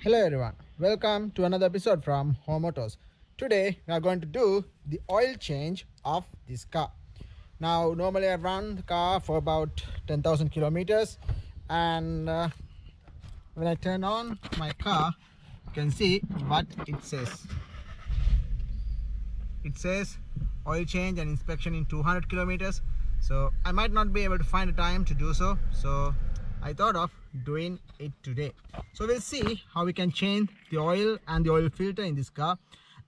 Hello everyone, welcome to another episode from Home Motors. Today we are going to do the oil change of this car. Now normally I run the car for about 10,000 kilometers, and when I turn on my car you can see what it says. It says oil change and inspection in 200 kilometers. So I might not be able to find a time to do so, so I thought of doing it today. So we'll see how we can change the oil and the oil filter in this car.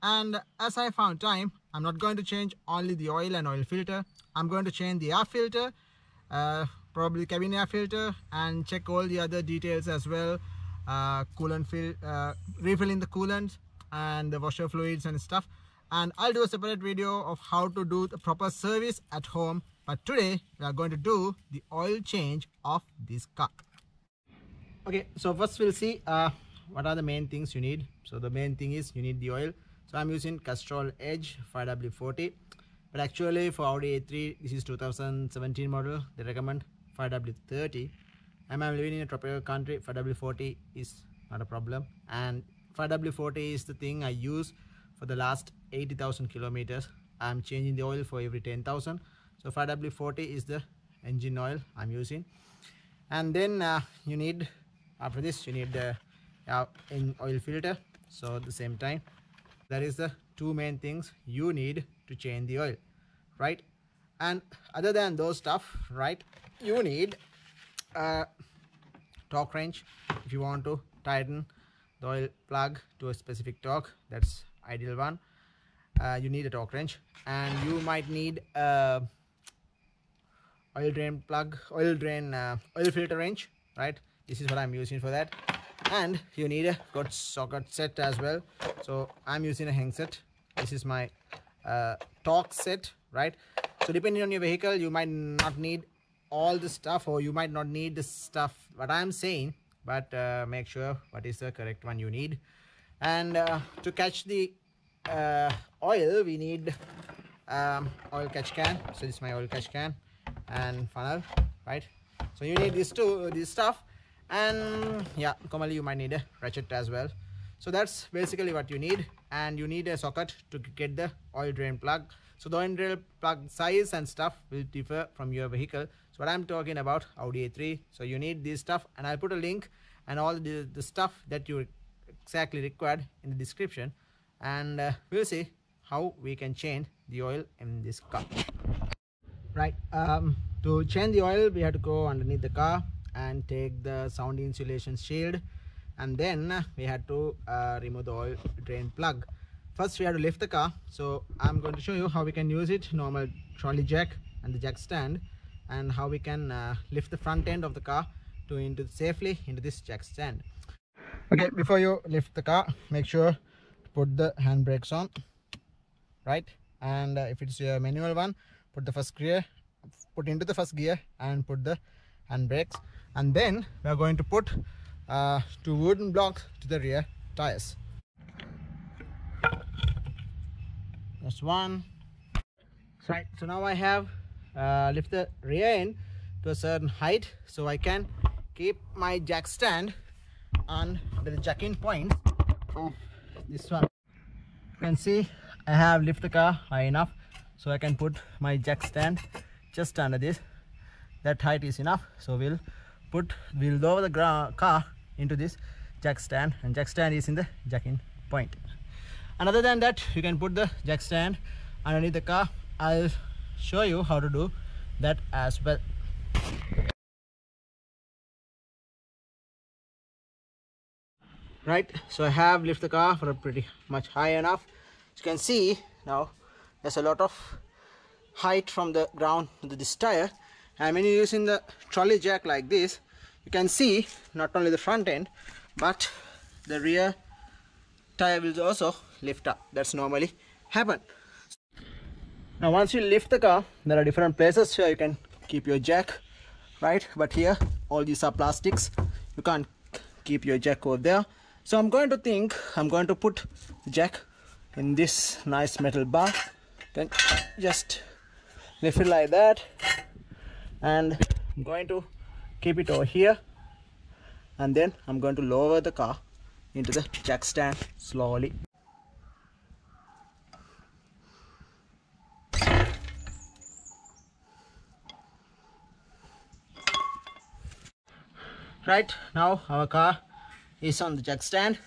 And as I found time, I'm not going to change only the oil and oil filter. I'm going to change the air filter, probably cabin air filter, and check all the other details as well. Refilling the coolant and the washer fluids and stuff. And I'll do a separate video of how to do the proper service at home. But today we are going to do the oil change of this car. Okay, so first we'll see what are the main things you need. So the main thing is you need the oil. So I'm using Castrol Edge 5W40, but actually for Audi A3, this is 2017 model, they recommend 5W30. I'm living in a tropical country, 5W40 is not a problem, and 5W40 is the thing I use for the last 80,000 kilometers. I'm changing the oil for every 10,000. So 5W40 is the engine oil I'm using. And then you need, after this, you need the oil filter. So at the same time, that is the two main things you need to change the oil, right? And other than those stuff, right, you need a torque wrench if you want to tighten the oil plug to a specific torque. That's ideal one. You need a torque wrench, and you might need a oil filter wrench, right? This is what I'm using for that. And you need a good socket set as well. So I'm using a hang set. This is my torque set, right? So depending on your vehicle, you might not need all the stuff, or you might not need the stuff what I'm saying, but make sure what is the correct one you need. And to catch the oil, we need oil catch can. So this is my oil catch can and funnel, right? So you need this stuff, and yeah, commonly you might need a ratchet as well. So that's basically what you need. And you need a socket to get the oil drain plug. So the oil drain plug size and stuff will differ from your vehicle. So what I'm talking about, Audi A3. So you need this stuff, and I'll put a link and all the stuff that you exactly required in the description. And we'll see how we can change the oil in this car. Right, to change the oil, we have to go underneath the car and take the sound insulation shield, and then we had to remove the oil drain plug. First we have to lift the car. So I'm going to show you how we can use it, normal trolley jack and the jack stand, and how we can lift the front end of the car safely into this jack stand. Okay, before you lift the car, make sure to put the handbrakes on, right? And if it's your manual one, put into the first gear and put the handbrakes. And then we are going to put two wooden blocks to the rear tires. That's one. Right, so now I have lift the rear end to a certain height, so I can keep my jack stand on the jack-in point of this one. You can see I have lifted the car high enough, so I can put my jack stand just under this. That height is enough. So we'll lower the car into this jack stand, and jack stand is in the jack-in point. And other than that, you can put the jack stand underneath the car. I'll show you how to do that as well. Right, so I have lifted the car for a pretty much high enough. As you can see now, there's a lot of height from the ground to this tire. And when you're using the trolley jack like this, you can see not only the front end, but the rear tire will also lift up. That's normally happen. Now once you lift the car, there are different places where you can keep your jack, right? But here all these are plastics, you can't keep your jack over there. So I'm going to put the jack in this nice metal bar, then just lift it like that, and I'm going to keep it over here, and then I'm going to lower the car into the jack stand slowly. Right, now our car is on the jack stand,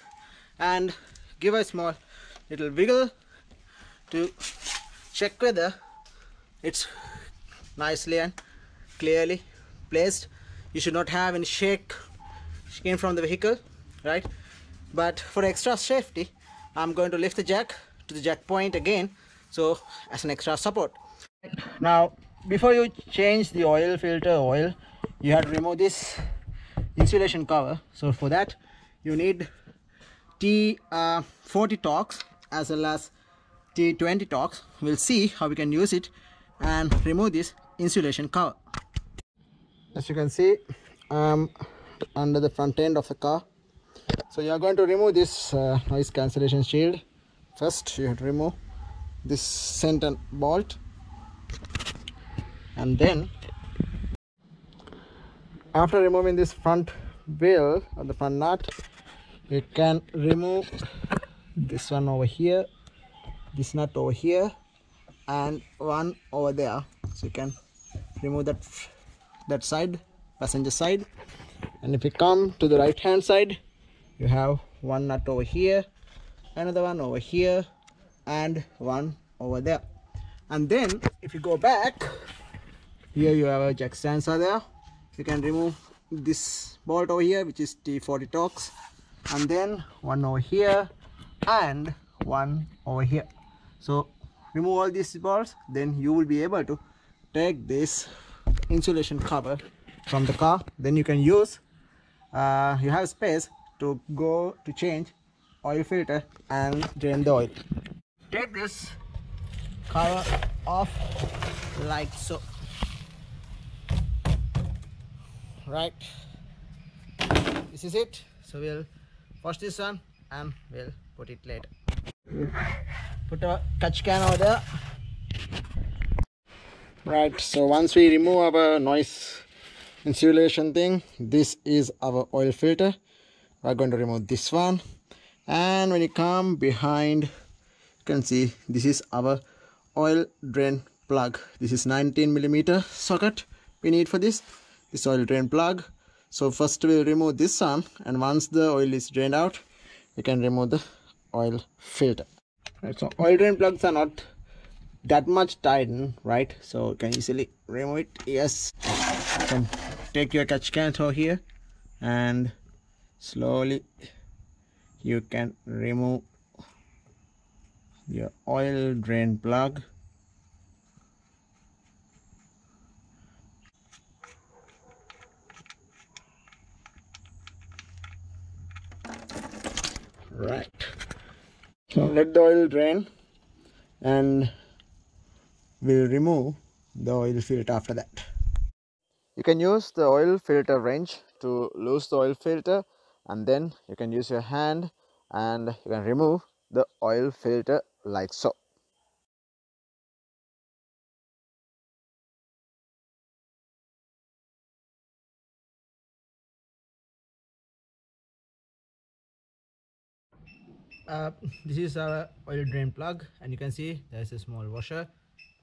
and give a small little wiggle to check whether it's nicely and clearly placed. You should not have any shake from the vehicle, right? But for extra safety, I'm going to lift the jack to the jack point again, so as an extra support. Now, before you change the oil filter oil, you have to remove this insulation cover. So for that, you need T40 Torx as well as T20 Torx. We'll see how we can use it and remove this insulation cover. As you can see, under the front end of the car. So you are going to remove this noise cancellation shield. First, you have to remove this center bolt, and then after removing this front wheel or the front nut, you can remove this one over here, this nut over here, and one over there. So you can remove that side, passenger side. And if you come to the right hand side, you have one nut over here, another one over here, and one over there. And then if you go back, here you have a jack stands are there. You can remove this bolt over here, which is T40 Torx, and then one over here and one over here. So remove all these bolts, then you will be able to take this insulation cover from the car. Then you can use you have space to go to change oil filter and drain the oil. Take this cover off like so. Right, this is it. So we'll wash this one and we'll put it later. Put a catch can over there. Right, so once we remove our noise insulation thing, this is our oil filter. We're going to remove this one, and when you come behind, you can see this is our oil drain plug. This is 19mm socket we need for this oil drain plug. So first we'll remove this one, and once the oil is drained out, you can remove the oil filter. Right, so oil drain plugs are not that much tightened, right? So you can easily remove it. Yes, you can take your catch can over here and slowly you can remove your oil drain plug. Right, so let the oil drain and we'll remove the oil filter after that. You can use the oil filter wrench to loose the oil filter, and then you can use your hand and you can remove the oil filter like so. This is our oil drain plug, and you can see there's a small washer.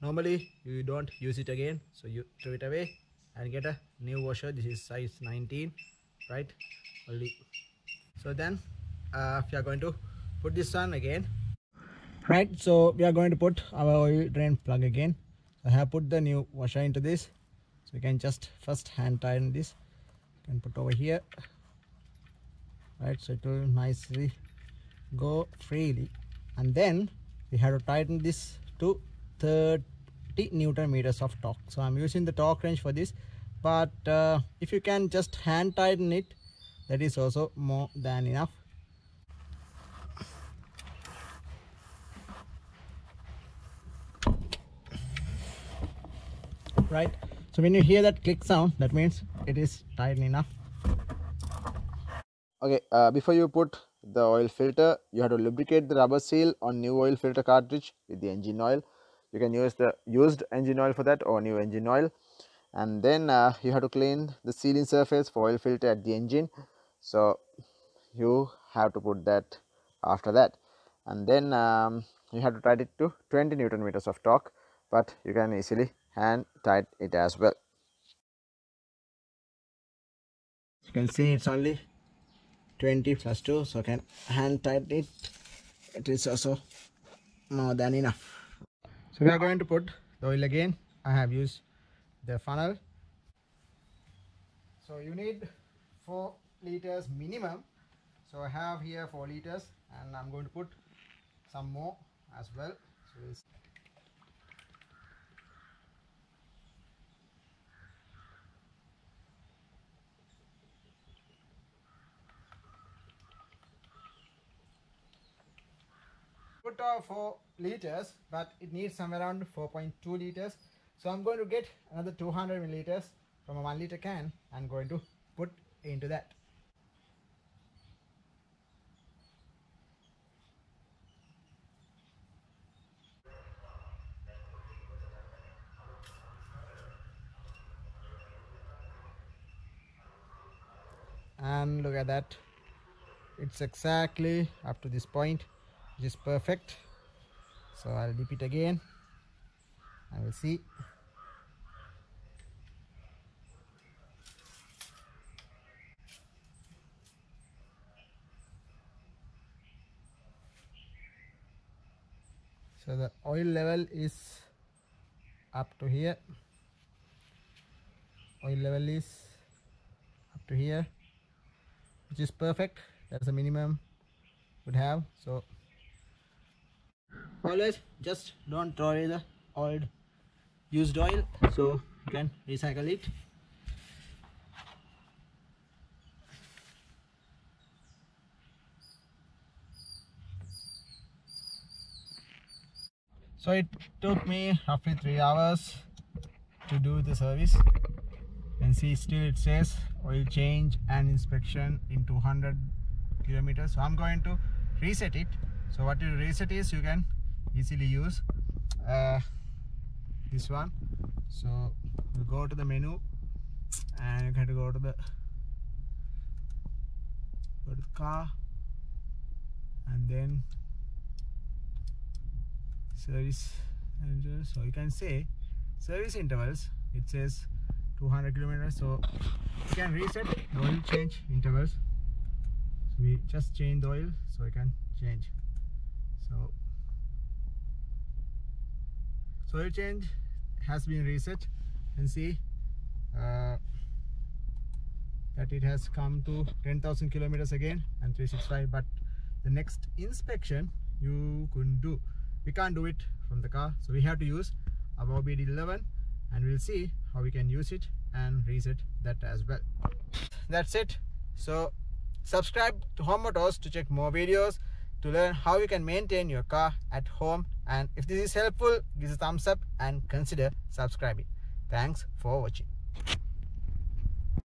Normally you don't use it again, so you throw it away and get a new washer. This is size 19, right? Only. So then we are going to put this on again. Right, so we are going to put our oil drain plug again. So I have put the new washer into this, so you can just first hand tighten this. You can put over here, right? So it will nicely go freely, and then we have to tighten this to 30 Newton meters of torque. So I'm using the torque wrench for this, but if you can just hand tighten it, that is also more than enough. Right, so when you hear that click sound, that means it is tight enough. Okay, before you put the oil filter, you have to lubricate the rubber seal on new oil filter cartridge with the engine oil. You can use the used engine oil for that, or new engine oil. And then you have to clean the sealing surface for oil filter at the engine. So you have to put that after that, and then you have to tighten it to 20 Newton meters of torque, but you can easily hand tighten it as well. You can see it's only 20 plus 2, so I can hand tighten it. It is also more than enough. So we are going to put the oil again. I have used the funnel. So you need 4 liters minimum. So I have here 4 liters, and I'm going to put some more as well. So we'll put 4 liters, but it needs somewhere around 4.2 liters. So I'm going to get another 200 milliliters from a 1 liter can and going to put into that. And look at that, it's exactly up to this point, which is perfect. So I'll dip it again and we'll see. So the oil level is up to here, oil level is up to here, which is perfect. That's the minimum would have. So always just don't throw away the old used oil, so you can recycle it. So it took me roughly 3 hours to do the service. You can see still it says oil change and inspection in 200 kilometers. So I'm going to reset it. So what you reset is, you can easily use this one. So you go to the menu and you have to go to the car, and then service. So you can say service intervals. It says 200 kilometers, so you can reset the oil change intervals. So we just change the oil, so I can change. So oil change has been reset, and see that it has come to 10,000 kilometers again and 365. But the next inspection you couldn't do. We can't do it from the car, so we have to use our Audi 11, and we'll see how we can use it and reset that as well. That's it. So subscribe to Home Motors to check more videos, to learn how you can maintain your car at home. And if this is helpful, give us a thumbs up and consider subscribing. Thanks for watching.